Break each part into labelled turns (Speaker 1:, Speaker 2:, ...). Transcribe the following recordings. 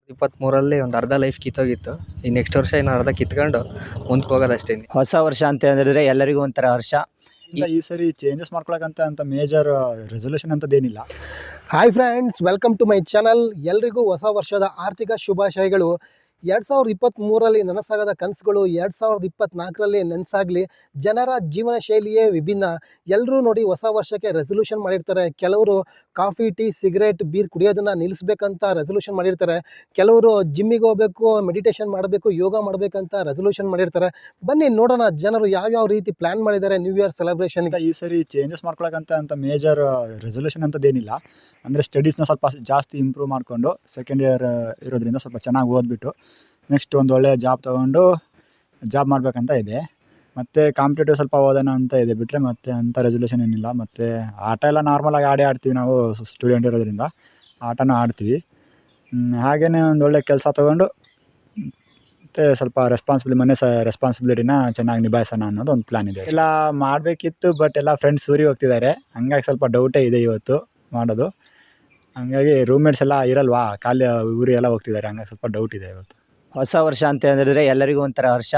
Speaker 1: 23ರಲ್ಲಿ ಒಂದು ಅರ್ಧ ಲೈಫ್ ಕಿತ್ತೋಗಿತ್ತು. ಈ ನೆಕ್ಸ್ಟ್ ವರ್ಷ ಇನ್ನು ಅರ್ಧ ಕಿತ್ಕೊಂಡು ಮುಂದಕ್ಕೆ ಹೋಗೋದಷ್ಟೇ.
Speaker 2: ಹೊಸ ವರ್ಷ ಅಂತ ಹೇಳಿದ್ರೆ ಎಲ್ಲರಿಗೂ ಒಂಥರ ಹರ್ಷ.
Speaker 3: ಈ ಸರಿ ಚೇಂಜಸ್ ಮಾಡ್ಕೊಳಕಂತ ಮೇಜರ್ ರೆಸೊಲ್ಯೂಷನ್ ಅಂತದೇನಿಲ್ಲ.
Speaker 4: Hi friends, welcome to my channel. ಎಲ್ರಿಗೂ ಹೊಸ ವರ್ಷದ ಆರ್ಥಿಕ ಶುಭಾಶಯಗಳು. 2023ರಲ್ಲಿ ನನಸಾಗದ ಕನಸುಗಳು 2024ರಲ್ಲಿ ನೆನಸಾಗಲಿ. ಜನರ ಜೀವನ ಶೈಲಿಯೇ ವಿಭಿನ್ನ. ಎಲ್ಲರೂ ನೋಡಿ ಹೊಸ ವರ್ಷಕ್ಕೆ ರೆಸೊಲ್ಯೂಷನ್ ಮಾಡಿರ್ತಾರೆ. ಕೆಲವರು ಕಾಫಿ, ಟೀ, ಸಿಗರೇಟ್, ಬೀರ್ ಕುಡಿಯೋದನ್ನು ನಿಲ್ಲಿಸ್ಬೇಕಂತ ರೆಸೊಲ್ಯೂಷನ್ ಮಾಡಿರ್ತಾರೆ. ಕೆಲವರು ಜಿಮ್ಮಿಗೆ ಹೋಗಬೇಕು, ಮೆಡಿಟೇಷನ್ ಮಾಡಬೇಕು, ಯೋಗ ಮಾಡಬೇಕಂತ ರೆಸೊಲ್ಯೂಷನ್ ಮಾಡಿರ್ತಾರೆ. ಬನ್ನಿ ನೋಡೋಣ ಜನರು ಯಾವ್ಯಾವ ರೀತಿ ಪ್ಲ್ಯಾನ್ ಮಾಡಿದ್ದಾರೆ ನ್ಯೂ ಇಯರ್ ಸೆಲೆಬ್ರೇಷನ್.
Speaker 3: ಈ ಸರಿ ಚೇಂಜಸ್ ಮಾಡ್ಕೊಳಕಂತ ಮೇಜರ್ ರೆಸೊಲ್ಯೂಷನ್ ಅಂತದೇನಿಲ್ಲ. ಅಂದರೆ ಸ್ಟಡೀಸ್ನ ಸ್ವಲ್ಪ ಜಾಸ್ತಿ ಇಂಪ್ರೂವ್ ಮಾಡಿಕೊಂಡು ಸೆಕೆಂಡ್ ಇಯರ್ ಇರೋದ್ರಿಂದ ಸ್ವಲ್ಪ ಚೆನ್ನಾಗಿ ಓದ್ಬಿಟ್ಟು ನೆಕ್ಸ್ಟ್ ಒಂದು ಒಳ್ಳೆಯ ಜಾಬ್ ತೊಗೊಂಡು ಜಾಬ್ ಮಾಡಬೇಕಂತ ಇದೆ. ಮತ್ತು ಕಾಂಪಿಟೇಟಿವ್ ಸ್ವಲ್ಪ ಓದೋಣ ಅಂತ ಇದೆ. ಬಿಟ್ಟರೆ ಮತ್ತೆ ಅಂಥ ರೆಸೊಲ್ಯೂಷನ್ ಏನಿಲ್ಲ. ಮತ್ತು ಆಟ ಎಲ್ಲ ನಾರ್ಮಲಾಗಿ ಆಡ್ತೀವಿ. ನಾವು ಸ್ಟೂಡೆಂಟ್ ಇರೋದ್ರಿಂದ ಆಟನೂ ಆಡ್ತೀವಿ. ಹಾಗೆಯೇ ಒಂದು ಒಳ್ಳೆ ಕೆಲಸ ತೊಗೊಂಡು ಮತ್ತು ಸ್ವಲ್ಪ ರೆಸ್ಪಾನ್ಸಿಬಿಲಿಟಿನ ಚೆನ್ನಾಗಿ ನಿಭಾಯಿಸೋಣ ಅನ್ನೋದು ಒಂದು ಪ್ಲ್ಯಾನ್ ಇದೆ. ಎಲ್ಲ ಮಾಡಬೇಕಿತ್ತು, ಬಟ್ ಎಲ್ಲ ಫ್ರೆಂಡ್ಸ್ ಊರಿಗೆ ಹೋಗ್ತಿದ್ದಾರೆ. ಹಂಗಾಗಿ ಸ್ವಲ್ಪ ಡೌಟೇ ಇದೆ ಇವತ್ತು ಮಾಡೋದು. ಹಂಗಾಗಿ ರೂಮ್ಮೇಟ್ಸ್ ಎಲ್ಲ ಇರಲ್ವಾ, ಖಾಲಿ ಊರಿಗೆಲ್ಲ ಹೋಗ್ತಿದ್ದಾರೆ. ಹಂಗಾಗಿ ಸ್ವಲ್ಪ ಡೌಟ್ ಇದೆ ಇವತ್ತು.
Speaker 2: ಹೊಸ ವರ್ಷ ಅಂತ ಹೇಳಿದ್ರೆ ಎಲ್ಲರಿಗೂ ಒಂಥರ ಹರ್ಷ.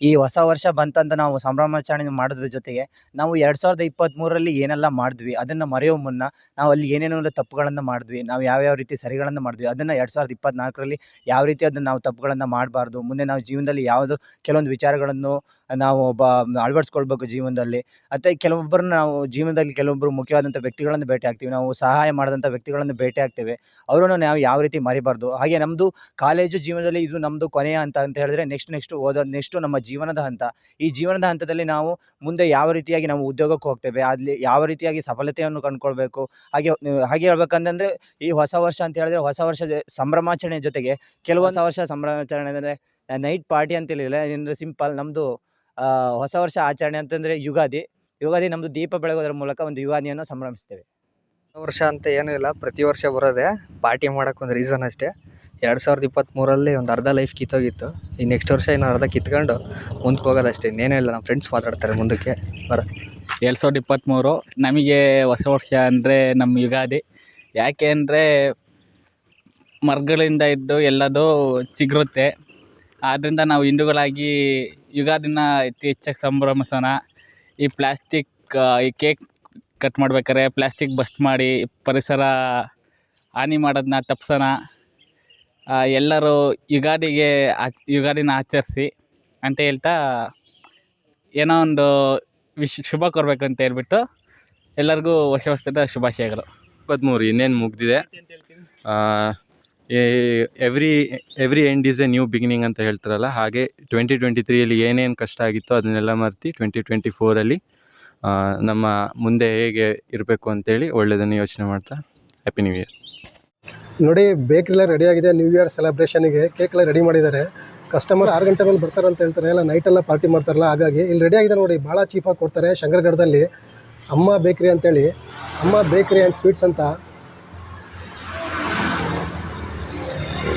Speaker 2: ಈ ಹೊಸ ವರ್ಷ ಬಂತಂತ ನಾವು ಸಂಭ್ರಮಾಚರಣೆ ಮಾಡೋದ್ರ ಜೊತೆಗೆ ನಾವು 2023ರಲ್ಲಿ ಏನೆಲ್ಲ ಮಾಡಿದ್ವಿ ಅದನ್ನು ಮರೆಯೋ ಮುನ್ನ ನಾವು ಅಲ್ಲಿ ಏನೇನೋ ತಪ್ಪುಗಳನ್ನು ಮಾಡಿದ್ವಿ, ನಾವು ಯಾವ್ಯಾವ ರೀತಿ ಸರಿಗಳನ್ನು ಮಾಡಿದ್ವಿ, ಅದನ್ನು 2024ರಲ್ಲಿ ಯಾವ ರೀತಿ ಅದನ್ನು ನಾವು ತಪ್ಪುಗಳನ್ನು ಮಾಡಬಾರ್ದು. ಮುಂದೆ ನಾವು ಜೀವನದಲ್ಲಿ ಯಾವುದು ಕೆಲವೊಂದು ವಿಚಾರಗಳನ್ನು ನಾವು ಅಳವಡಿಸ್ಕೊಳ್ಬೇಕು ಜೀವನದಲ್ಲಿ. ಮತ್ತು ಕೆಲವೊಬ್ಬರನ್ನ ನಾವು ಜೀವನದಲ್ಲಿ ಕೆಲವೊಬ್ಬರು ಮುಖ್ಯವಾದಂಥ ವ್ಯಕ್ತಿಗಳನ್ನು ಭೇಟಿ ಆಗ್ತೀವಿ, ನಾವು ಸಹಾಯ ಮಾಡಿದಂಥ ವ್ಯಕ್ತಿಗಳನ್ನು ಭೇಟಿ ಆಗ್ತೇವೆ. ಅವರನ್ನು ನಾವು ಯಾವ ರೀತಿ ಮರಿಬಾರ್ದು. ಹಾಗೆ ನಮ್ಮದು ಕಾಲೇಜು ಜೀವನದಲ್ಲಿ ಇದು ನಮ್ಮದು ಕೊನೆಯ ಹಂತ ಅಂತ ಹೇಳಿದ್ರೆ ನೆಕ್ಸ್ಟ್ ನಮ್ಮ ಜೀವನದ ಹಂತ. ಈ ಜೀವನದ ಹಂತದಲ್ಲಿ ನಾವು ಮುಂದೆ ಯಾವ ರೀತಿಯಾಗಿ ನಾವು ಉದ್ಯೋಗಕ್ಕೆ ಹೋಗ್ತೇವೆ, ಅಲ್ಲಿ ಯಾವ ರೀತಿಯಾಗಿ ಸಫಲತೆಯನ್ನು ಕಂಡುಕೊಳ್ಬೇಕು. ಹಾಗೆ ಹೇಳ್ಬೇಕಂತಂದರೆ ಈ ಹೊಸ ವರ್ಷ ಅಂತ ಹೇಳಿದ್ರೆ ಹೊಸ ವರ್ಷದ ಸಂಭ್ರಮಾಚರಣೆ ಜೊತೆಗೆ ಕೆಲವು ಹೊಸ ವರ್ಷ ಸಂಭ್ರಮಾಚರಣೆ ಅಂದರೆ ನೈಟ್ ಪಾರ್ಟಿ ಅಂತ ಹೇಳಿಲ್ಲ, ಏನಂದರೆ ಸಿಂಪಲ್ ನಮ್ಮದು ಹೊಸ ವರ್ಷ ಆಚರಣೆ ಅಂತಂದರೆ ಯುಗಾದಿ ನಮ್ಮದು ದೀಪ ಬೆಳಗೋದ್ರ ಮೂಲಕ ಒಂದು ಯುಗಾದಿಯನ್ನು ಸಂಭ್ರಮಿಸ್ತೇವೆ.
Speaker 1: ಹೊಸ ವರ್ಷ ಅಂತ ಏನೂ ಇಲ್ಲ, ಪ್ರತಿ ವರ್ಷ ಬರೋದೇ ಪಾರ್ಟಿ ಮಾಡೋಕ್ಕೆ ಒಂದು ರೀಸನ್ ಅಷ್ಟೇ. 2023ರಲ್ಲಿ ಒಂದು ಅರ್ಧ ಲೈಫ್ ಕಿತ್ತೋಗಿತ್ತು. ಈ ನೆಕ್ಸ್ಟ್ ವರ್ಷ ಇನ್ನು ಅರ್ಧ ಕಿತ್ಕೊಂಡು ಮುಂದಕ್ಕೆ ಹೋಗೋದಷ್ಟೇ. ಇನ್ನೇನೂ ಇಲ್ಲ. ನಮ್ಮ ಫ್ರೆಂಡ್ಸ್ ಮಾತಾಡ್ತಾರೆ ಮುಂದಕ್ಕೆ
Speaker 5: 2023 ನಮಗೆ ಹೊಸ ವರ್ಷ ಅಂದರೆ ನಮ್ಮ ಯುಗಾದಿ. ಯಾಕೆ ಅಂದರೆ ಮರಗಳಿಂದ ಇದ್ದು ಎಲ್ಲದೂ ಚಿಗುರುತ್ತೆ. ಆದ್ದರಿಂದ ನಾವು ಹಿಂದೂಗಳಾಗಿ ಯುಗಾದಿನ ಅತಿ ಹೆಚ್ಚಾಗಿ ಸಂಭ್ರಮಿಸೋಣ. ಈ ಕೇಕ್ ಕಟ್ ಮಾಡ್ಬೇಕಾದ್ರೆ ಪ್ಲಾಸ್ಟಿಕ್ ಬಸ್ಟ್ ಮಾಡಿ ಪರಿಸರ ಹಾನಿ ಮಾಡೋದನ್ನ ತಪ್ಪಿಸೋಣ. ಎಲ್ಲರೂ ಯುಗಾದಿನ ಆಚರಿಸಿ ಅಂತ ಹೇಳ್ತಾ ಏನೋ ಒಂದು ಶುಭ ಕೋರಬೇಕು ಅಂತ ಹೇಳ್ಬಿಟ್ಟು ಎಲ್ಲರಿಗೂ ಹೊಸ ವರ್ಷದ ಶುಭಾಶಯಗಳು.
Speaker 6: 23 ಇನ್ನೇನು ಮುಗ್ದಿದೆ. Every end is a new beginning ಅಂತ ಹೇಳ್ತಾರಲ್ಲ, ಹಾಗೆ 2023ಯಲ್ಲಿ ಏನೇನು ಕಷ್ಟ ಆಗಿತ್ತೋ ಅದನ್ನೆಲ್ಲ ಮರೆತು 2024ರಲ್ಲಿ ನಮ್ಮ ಮುಂದೆ ಹೇಗೆ ಇರಬೇಕು ಅಂತೇಳಿ ಒಳ್ಳೆಯದನ್ನು ಯೋಚನೆ ಮಾಡ್ತಾ ಹ್ಯಾಪಿ ನ್ಯೂ ಇಯರ್.
Speaker 4: ನೋಡಿ, ಬೇಕ್ರೆಲ್ಲ ರೆಡಿ ಆಗಿದೆ. ನ್ಯೂ ಇಯರ್ ಸೆಲೆಬ್ರೇಷನ್ಗೆ ಕೇಕ್ ಎಲ್ಲ ರೆಡಿ ಮಾಡಿದ್ದಾರೆ. ಕಸ್ಟಮರ್ 6 ಗಂಟೆ ಮೇಲೆ ಬರ್ತಾರೆ ಅಂತ ಹೇಳ್ತಾರೆ. ಎಲ್ಲ ನೈಟೆಲ್ಲ ಪಾರ್ಟಿ ಮಾಡ್ತಾರಲ್ಲ, ಹಾಗಾಗಿ ಇಲ್ಲಿ ರೆಡಿ ಆಗಿದೆ ನೋಡಿ. ಭಾಳ ಚೀಪಾಗಿ ಕೊಡ್ತಾರೆ. ಶಂಕರಗಢದಲ್ಲಿ ಅಮ್ಮ ಬೇಕ್ರಿ ಅಂತೇಳಿ, ಅಮ್ಮ ಬೇಕ್ರಿ ಆ್ಯಂಡ್ ಸ್ವೀಟ್ಸ್ ಅಂತ.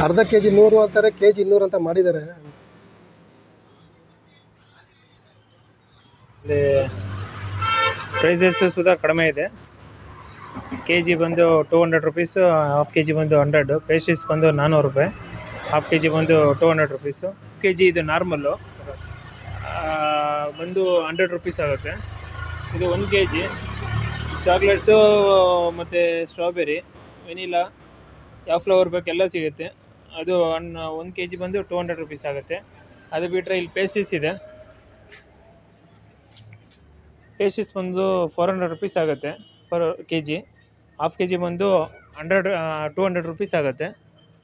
Speaker 4: ಅರ್ಧ kg 100 ಅಂತಾರೆ, kg 200 ಅಂತ ಮಾಡಿದ್ದಾರೆ.
Speaker 7: ಪ್ರೈಸಸ್ ಸುಧಾ ಕಡಿಮೆ ಇದೆ. kg ಬಂದು 200 ರುಪೀಸು, ಹಾಫ್ kg ಬಂದು 100. ಪೇಸ್ಟ್ರೀಸ್ ಬಂದು 400 ರೂಪಾಯಿ, ಹಾಫ್ kg ಬಂದು 200 ರುಪೀಸು. kg ಇದು ನಾರ್ಮಲ್ಲು ಬಂದು 100 ರುಪೀಸ್ ಆಗುತ್ತೆ. ಇದು 1 kg. ಚಾಕ್ಲೇಟ್ಸು ಮತ್ತು ಸ್ಟ್ರಾಬೆರಿ, ವೆನಿಲಾ, ಯಾವ ಫ್ಲೇವರ್ ಬೇಕೆಲ್ಲ ಸಿಗುತ್ತೆ. ಅದು 1 kg ಬಂದು 200 ರುಪೀಸ್ ಆಗುತ್ತೆ. ಅದು ಬಿಟ್ಟರೆ ಇಲ್ಲಿ ಪೇಸ್ಟ್ರೀಸ್ ಇದೆ. ಪೇಸ್ಟ್ರೀಸ್ ಬಂದು 400 ರುಪೀಸ್ ಆಗುತ್ತೆ ಫಾರ್ kg. ಹಾಫ್ kg ಬಂದು 200 ರುಪೀಸ್ ಆಗುತ್ತೆ.